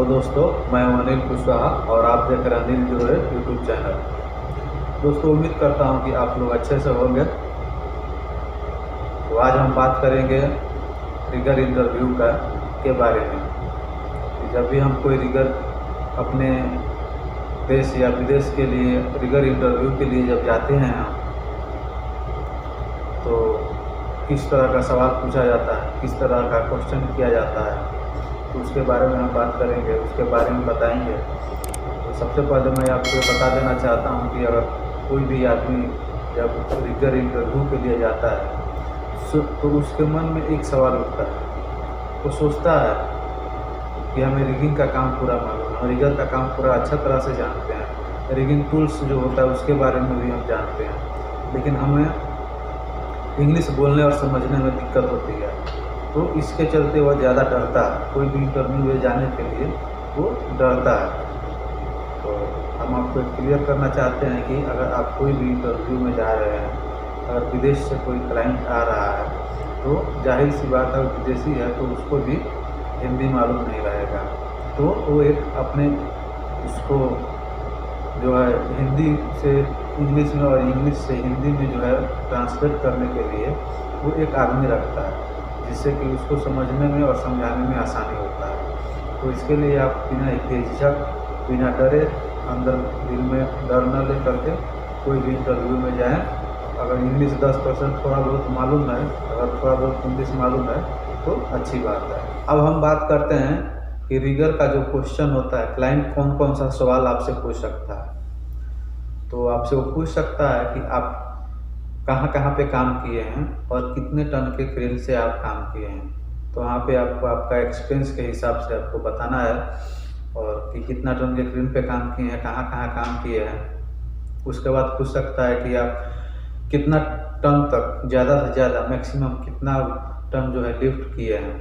दोस्तों, मैं हूं अनिल कुशवाहा और आप देख रहे हैं अनिल जो है यूट्यूब चैनल। दोस्तों, उम्मीद करता हूं कि आप लोग अच्छे से होंगे। तो आज हम बात करेंगे रिगर इंटरव्यू के बारे में। कि जब भी हम कोई रिगर अपने देश या विदेश के लिए रिगर इंटरव्यू के लिए जब जाते हैं हम, तो किस तरह का सवाल पूछा जाता है, किस तरह का क्वेश्चन किया जाता है, तो उसके बारे में हम बात करेंगे, उसके बारे में बताएंगे। तो सबसे पहले मैं आपको बता देना चाहता हूं कि अगर कोई भी आदमी जब रिगर इंटरव्यू के लिए जाता है तो उसके मन में एक सवाल उठता है। वो सोचता है कि हमें रिगिंग का काम पूरा मालूम है, हम रिगर का काम पूरा अच्छा तरह से जानते हैं, रिगिंग टूल्स जो होता है उसके बारे में भी हम जानते हैं, लेकिन हमें इंग्लिश बोलने और समझने में दिक्कत होती है। तो इसके चलते वह ज़्यादा डरता है, कोई भी इंटरव्यू में जाने के लिए वो डरता है। तो हम आपको क्लियर करना चाहते हैं कि अगर आप कोई भी इंटरव्यू में जा रहे हैं, अगर विदेश से कोई क्लाइंट आ रहा है, तो जाहिर सी बात है, विदेशी है तो उसको भी हिंदी मालूम नहीं रहेगा। तो वो एक अपने उसको जो है हिंदी से इंग्लिश में और इंग्लिश से हिंदी में जो है ट्रांसलेट करने के लिए वो एक आदमी रखता है, जिससे कि उसको समझने में और समझाने में आसानी होता है। तो इसके लिए आप बिना हिचक, बिना डरे, अंदर दिल में डर न ले करके कोई भी इंटरव्यू में जाएं। अगर इंग्लिश 10% थोड़ा बहुत मालूम है, अगर थोड़ा बहुत इंग्लिश मालूम है तो अच्छी बात है। अब हम बात करते हैं कि रिगर का जो क्वेश्चन होता है, क्लाइंट कौन कौन सा सवाल आपसे पूछ सकता है। तो आपसे वो पूछ सकता है कि आप कहाँ कहाँ पे काम किए हैं और कितने टन के क्रेन से आप काम किए हैं। तो वहाँ पे आपको आपका एक्सपीरियंस के हिसाब से आपको बताना है, और कि कितना टन के क्रेन पे काम किए हैं, कहाँ कहाँ काम किए हैं। उसके बाद पूछ सकता है कि आप कितना टन तक, ज़्यादा से ज़्यादा मैक्सिमम कितना टन जो है लिफ्ट किए हैं।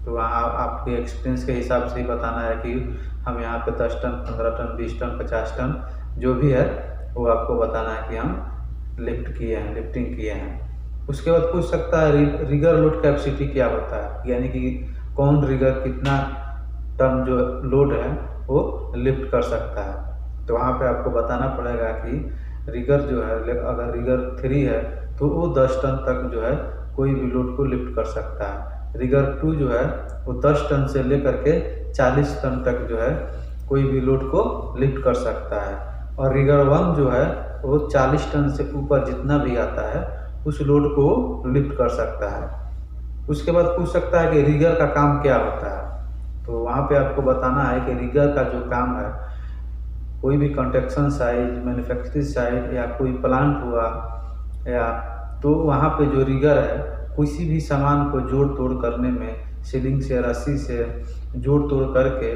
तो वहाँ आपके एक्सपीरियंस के हिसाब से ही बताना है कि हम यहाँ पे 10 टन, 15 टन, 20 टन, 50 टन जो भी है वो आपको बताना है कि हम लिफ्ट किए हैं, लिफ्टिंग किए हैं। उसके बाद पूछ सकता है रिगर लोड कैपेसिटी क्या होता है, यानी कि कौन रिगर कितना टन जो लोड है वो लिफ्ट कर सकता है। तो वहाँ पे आपको बताना पड़ेगा कि रिगर जो है, अगर रिगर 3 है तो वो 10 टन तक जो है कोई भी लोड को लिफ्ट कर सकता है। रिगर 2 जो है वो 10 टन से लेकर के 40 टन तक जो है कोई भी लोड को लिफ्ट कर सकता है। और रिगर 1 जो है वो 40 टन से ऊपर जितना भी आता है उस लोड को लिफ्ट कर सकता है। उसके बाद पूछ सकता है कि रिगर का काम क्या होता है। तो वहाँ पे आपको बताना है कि रिगर का जो काम है, कोई भी कंस्ट्रक्शन साइट, मैन्युफैक्चरिंग साइट या कोई प्लांट हुआ, या तो वहाँ पे जो रिगर है किसी भी सामान को जोड़ तोड़ करने में, सीलिंग से, रस्सी से जोड़ तोड़ करके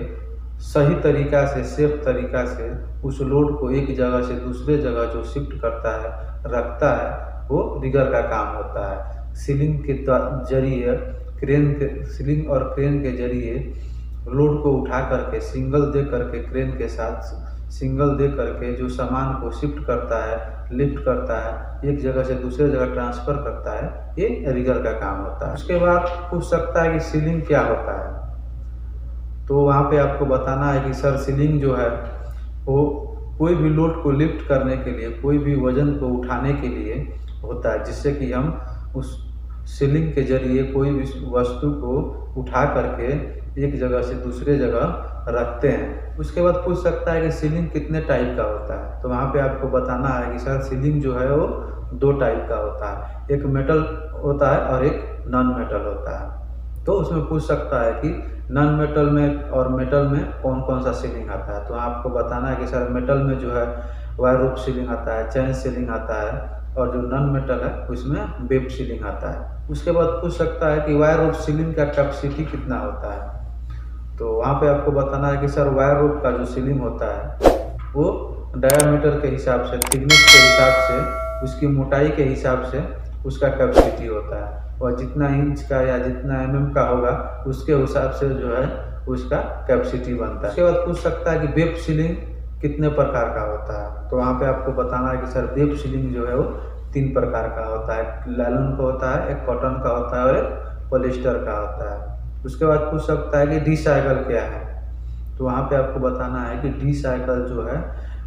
सही तरीका से, सेफ तरीका से उस लोड को एक जगह से दूसरे जगह जो शिफ्ट करता है, रखता है, वो रिगर का काम होता है। सीलिंग के जरिए, सीलिंग और क्रेन के जरिए लोड को उठा करके सिंगल दे करके, क्रेन के साथ सिंगल दे करके जो सामान को शिफ्ट करता है, लिफ्ट करता है, एक जगह से दूसरे जगह ट्रांसफ़र करता है, ये रिगर का काम होता है। उसके बाद पूछ सकता है कि सीलिंग क्या होता है। तो वहाँ पे आपको बताना है कि सर सीलिंग जो है वो कोई भी लोड को लिफ्ट करने के लिए, कोई भी वज़न को उठाने के लिए होता है, जिससे कि हम उस सीलिंग के जरिए कोई भी वस्तु को उठा करके एक जगह से दूसरे जगह रखते हैं। उसके बाद पूछ सकता है कि सीलिंग कितने टाइप का होता है। तो वहाँ पे आपको बताना है कि सर सीलिंग जो है वो 2 टाइप का होता है, एक मेटल होता है और एक नॉन मेटल होता है। तो उसमें पूछ सकता है कि नॉन मेटल में और मेटल में कौन कौन सा सीलिंग आता है। तो आपको बताना है कि सर मेटल में जो है वायर रूफ सीलिंग आता है, चैन सीलिंग आता है, और जो नॉन मेटल है उसमें वेब सीलिंग आता है। उसके बाद पूछ सकता है कि वायर रूफ सीलिंग का कैपेसिटी कितना होता है। तो वहाँ पे आपको बताना है कि सर वायर रूफ का जो सीलिंग होता है वो डायमीटर के हिसाब से, थिकनेस के हिसाब से, उसकी मोटाई के हिसाब से उसका कैपेसिटी होता है, और जितना इंच का या जितना mm का होगा उसके हिसाब से जो है उसका कैपेसिटी बनता है। उसके बाद पूछ सकता है कि वेब सीलिंग कितने प्रकार का होता है। तो वहाँ पे आपको बताना है कि सर वेब सीलिंग जो है वो 3 प्रकार का होता है, लाइलन का होता है, एक कॉटन का होता है और एक पॉलिस्टर का होता है। उसके बाद पूछ सकता है कि डी साइकिल क्या है। तो वहाँ पे आपको बताना है कि डी साइकिल जो है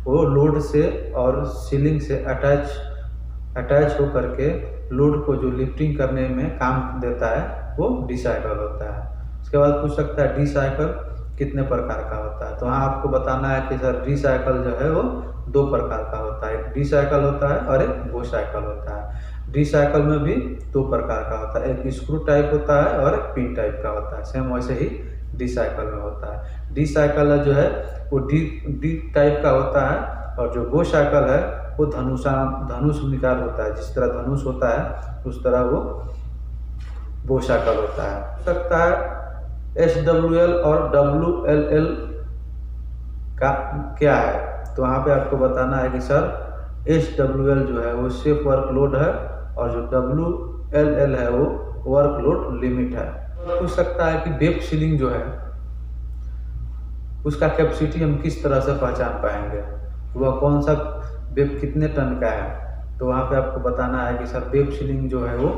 वो लोड से और सीलिंग से अटैच हो करके लोड को जो लिफ्टिंग करने में काम देता है वो डी साइकिल होता है। उसके बाद पूछ सकता है डी साइकिल कितने प्रकार का होता है। तो वहाँ आपको बताना है कि सर डी साइकिल जो है वो 2 प्रकार का होता है, एक डी साइकिल होता है और एक गो साइकिल होता है। डी साइकिल में भी 2 प्रकार का होता है, एक स्क्रू टाइप होता है और एक पिन टाइप का होता है। सेम वैसे ही डी साइकिल में होता है। डी साइकिल जो है वो डी टाइप का होता है और जो गो साइकिल है वो धनुष निकार होता है। जिस तरह धनुष होता है उस तरह वो गो साइकिल होता है। हो सकता है SWL और WLL का क्या है। तो वहाँ पे आपको बताना है कि सर SWL जो है वो सेफ वर्कलोड है और जो WLL है वो वर्कलोड लिमिट है। पूछ सकता है कि वेब सीलिंग जो है उसका कैपेसिटी हम किस तरह से पहचान पाएंगे, वह कौन सा वेब कितने टन का है। तो वहाँ पे आपको बताना है कि सर वेब सीलिंग जो है वो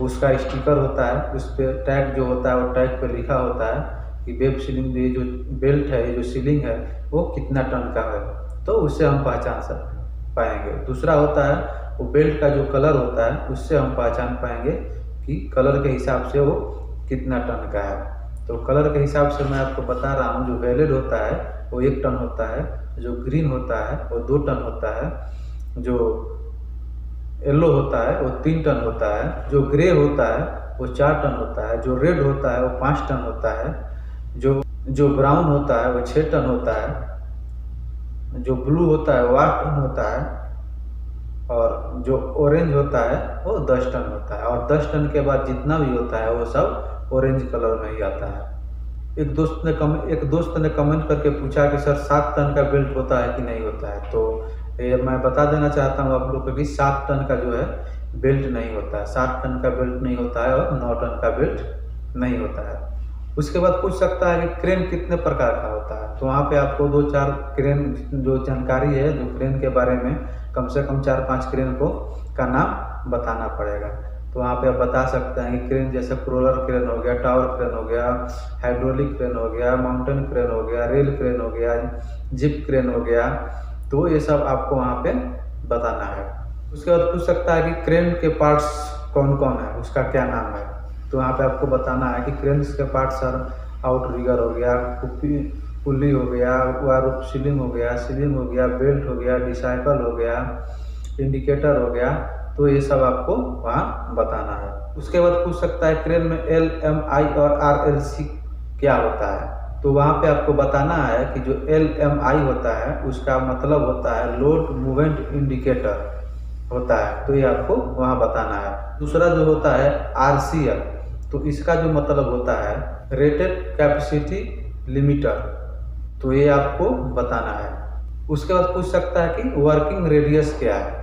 उसका स्टिकर होता है, उस पर टैग जो होता है वो टैग पे लिखा होता है कि वेब सीलिंग ये जो बेल्ट है, ये जो सीलिंग है वो कितना टन का है, तो उससे हम पहचान पाएंगे। दूसरा होता है वो बेल्ट का जो कलर होता है उससे हम पहचान पाएंगे कि कलर के हिसाब से वो कितना टन का है। तो कलर के हिसाब से मैं आपको बता रहा हूँ, जो वैलिड होता है वो 1 टन होता है, जो ग्रीन होता है वो 2 टन होता है, जो येलो होता है वो 3 टन होता है, जो ग्रे होता है वो 4 टन होता है, जो रेड होता है वो 5 टन होता है, जो ब्राउन होता है वो 6 टन होता है, जो ब्लू होता है वो 8 टन होता है और जो ऑरेंज होता है वो 10 टन होता है। और 10 टन के बाद जितना भी होता है वो सब ऑरेंज कलर में ही आता है। एक दोस्त ने कमेंट करके पूछा कि सर 7 टन का बेल्ट होता है कि नहीं होता है। तो ये मैं बता देना चाहता हूँ आप लोग को कि 7 टन का जो है बेल्ट नहीं होता है, 7 टन का बेल्ट नहीं होता है और 9 टन का बेल्ट नहीं होता है। उसके बाद पूछ सकता है कि क्रेन कितने प्रकार का होता है। तो वहाँ पे आपको 2-4 क्रेन जो जानकारी है, जो क्रेन के बारे में कम से कम 4-5 क्रेन का नाम बताना पड़ेगा। तो वहाँ पे आप बता सकते हैं कि क्रेन जैसे रोलर क्रेन हो गया, टावर क्रेन हो गया, हाइड्रोलिक क्रेन हो गया, माउंटेन क्रेन हो गया, रेल क्रेन हो गया, जिप क्रेन हो गया। तो ये सब आपको वहाँ पे बताना है। उसके बाद पूछ सकता है कि क्रेन के पार्ट्स कौन कौन है, उसका क्या नाम है। तो वहाँ पे आपको बताना है कि क्रेन के पार्ट्स सर आउटरिगर हो गया, पुली हो गया, सीलिंग हो गया, बेल्ट हो गया, डिसाइकल हो गया, इंडिकेटर हो गया। तो ये सब आपको वहाँ बताना है। उसके बाद पूछ सकता है क्रेन में LMI और RLC क्या होता है। तो वहाँ पे आपको बताना है कि जो LMI होता है उसका मतलब होता है लोड मूवमेंट इंडिकेटर होता है। तो ये आपको वहाँ बताना है। दूसरा जो होता है RCL, तो इसका जो मतलब होता है रेटेड कैपेसिटी लिमिटर। तो ये आपको बताना है। उसके बाद पूछ सकता है कि वर्किंग रेडियस क्या है।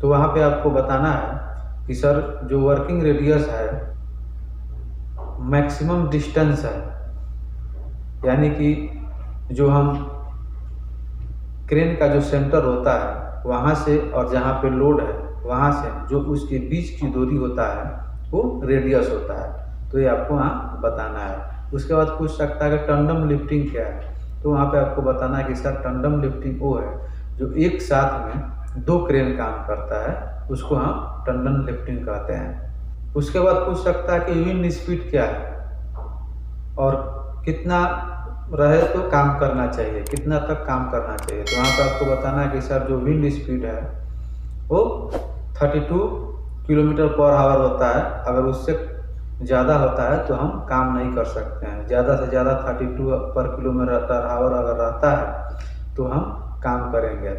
तो वहाँ पे आपको बताना है कि सर जो वर्किंग रेडियस है मैक्सिमम डिस्टेंस है, यानी कि जो हम क्रेन का जो सेंटर होता है वहाँ से और जहाँ पे लोड है वहाँ से जो उसके बीच की दूरी होता है वो रेडियस होता है। तो ये आपको वहाँ बताना है। उसके बाद पूछ सकता है कि टंडम लिफ्टिंग क्या है। तो वहाँ पे आपको बताना है कि सर टंडम लिफ्टिंग वो है जो एक साथ में 2 क्रेन काम करता है, उसको हम टंडम लिफ्टिंग कहते हैं। उसके बाद पूछ सकता है कि विंड स्पीड क्या है और कितना रहे तो काम करना चाहिए, कितना तक काम करना चाहिए। तो वहाँ पे आपको बताना है कि सर जो विंड स्पीड है वो 32 किलोमीटर पर आवर होता है। अगर उससे ज़्यादा होता है तो हम काम नहीं कर सकते हैं। ज़्यादा से ज़्यादा 32 पर किलोमीटर आवर अगर रहता है तो हम काम करेंगे।